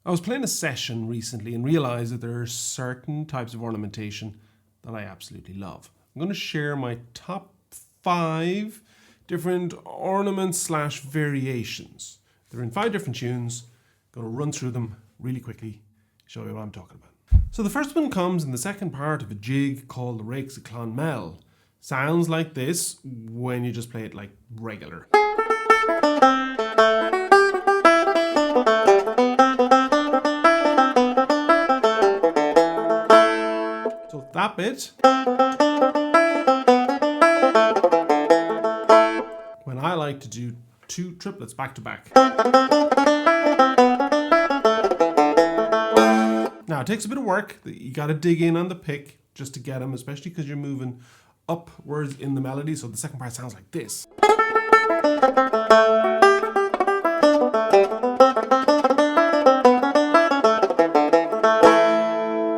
I was playing a session recently and realized that there are certain types of ornamentation that I absolutely love. I'm going to share my top 5 different ornaments / variations. They're in 5 different tunes. I'm going to run through them really quickly, show you what I'm talking about. So the first one comes in the second part of a jig called the Rakes acclaimed. Sounds like this when you just play it like regular. So that bit, when I like to do 2 triplets back to back. Now it takes a bit of work. You got to dig in on the pick just to get them, especially because you're moving upwards in the melody. So the second part sounds like this.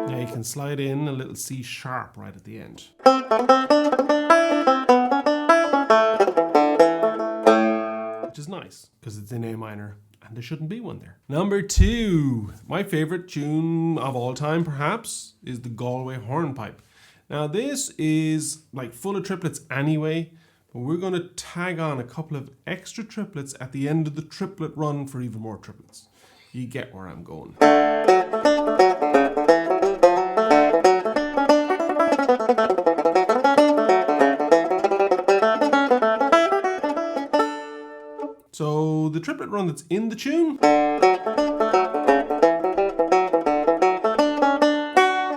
Now you can slide in a little C sharp right at the end. Which is nice because it's in A minor. And there shouldn't be one there. Number 2, my favorite tune of all time perhaps, is the Galway hornpipe. Now this is like full of triplets anyway, but we're going to tag on a couple of extra triplets at the end of the triplet run for even more triplets. You get where I'm going. So the triplet run that's in the tune,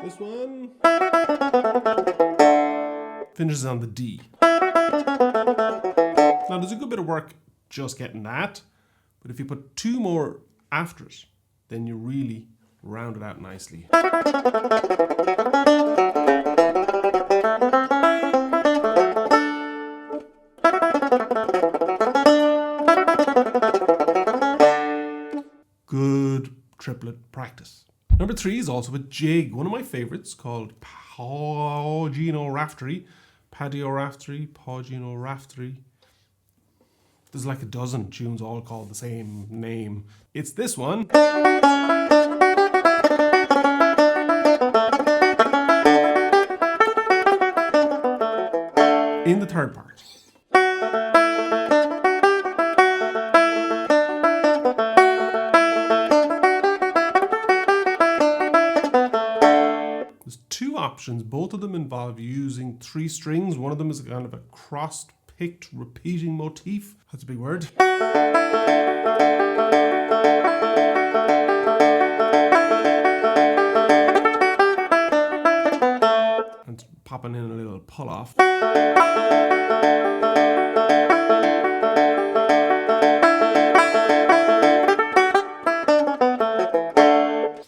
this one, finishes on the D. Now there's a good bit of work just getting that, but if you put 2 more after it, then you really round it out nicely. Good triplet practice. Number 3 is also a jig, one of my favorites, called Pagino Raftery. There's like a dozen tunes all called the same name. It's this one. In the third part. There's 2 options. Both of them involve using 3 strings. One of them is kind of a cross-picked repeating motif. That's a big word. And popping in a little pull-off.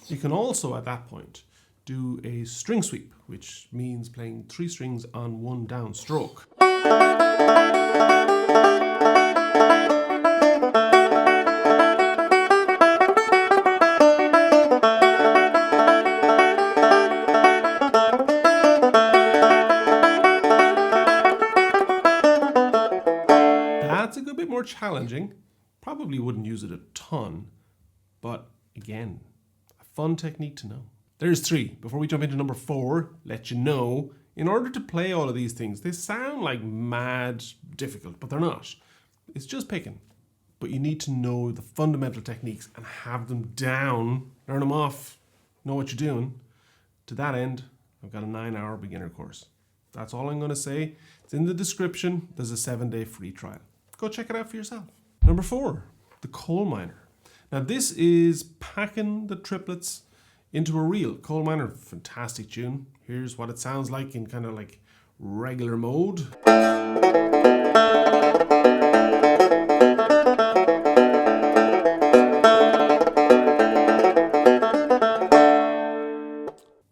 You can also, at that point, do a string sweep, which means playing 3 strings on 1 down stroke. That's a good bit more challenging. Probably wouldn't use it a ton, but again, a fun technique to know. There's 3. Before we jump into number 4, let you know, in order to play all of these things, they sound like mad difficult, but they're not. It's just picking. But you need to know the fundamental techniques and have them down, learn them off, know what you're doing. To that end, I've got a 9-hour beginner course. That's all I'm going to say. It's in the description. There's a 7-day free trial. Go check it out for yourself. Number 4, the coal miner. Now this is packing the triplets into a reel. Coal miner, fantastic tune. Here's what it sounds like in kind of like regular mode.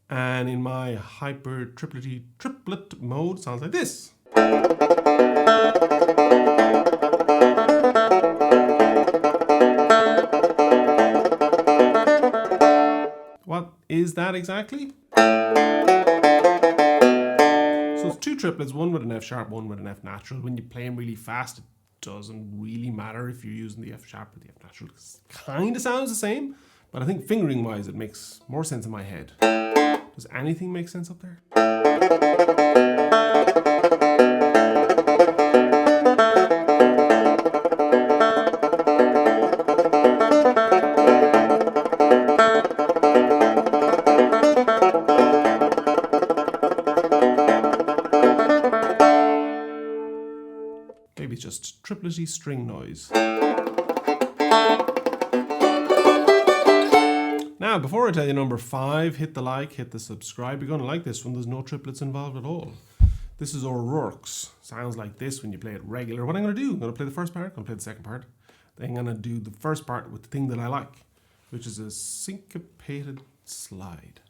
And in my hyper triplet mode, sounds like this. What is that exactly? So it's 2 triplets, one with an F sharp, one with an F natural. When you play them really fast, it doesn't really matter if you're using the F sharp or the F natural. It kind of sounds the same, But I think fingering wise, it makes more sense in my head. Does anything make sense up there? Maybe it's just triplety string noise. Now, before I tell you number 5, hit the like, hit the subscribe. You're going to like this one. There's no triplets involved at all. This is O'Rourke's. Sounds like this when you play it regular. What I'm going to do, I'm going to play the first part, I'm going to play the second part. Then I'm going to do the first part with the thing that I like, which is a syncopated slide.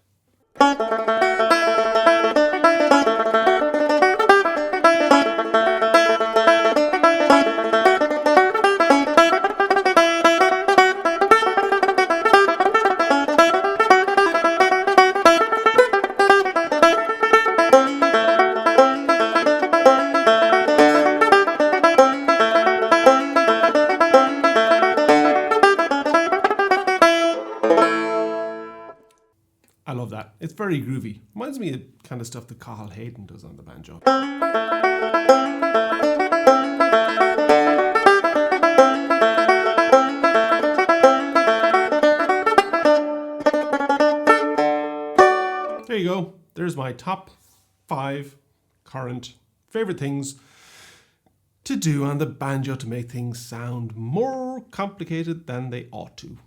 I love that. It's very groovy. Reminds me of kind of stuff that Cahill Hayden does on the banjo. There you go. There's my top 5 current favorite things to do on the banjo to make things sound more complicated than they ought to.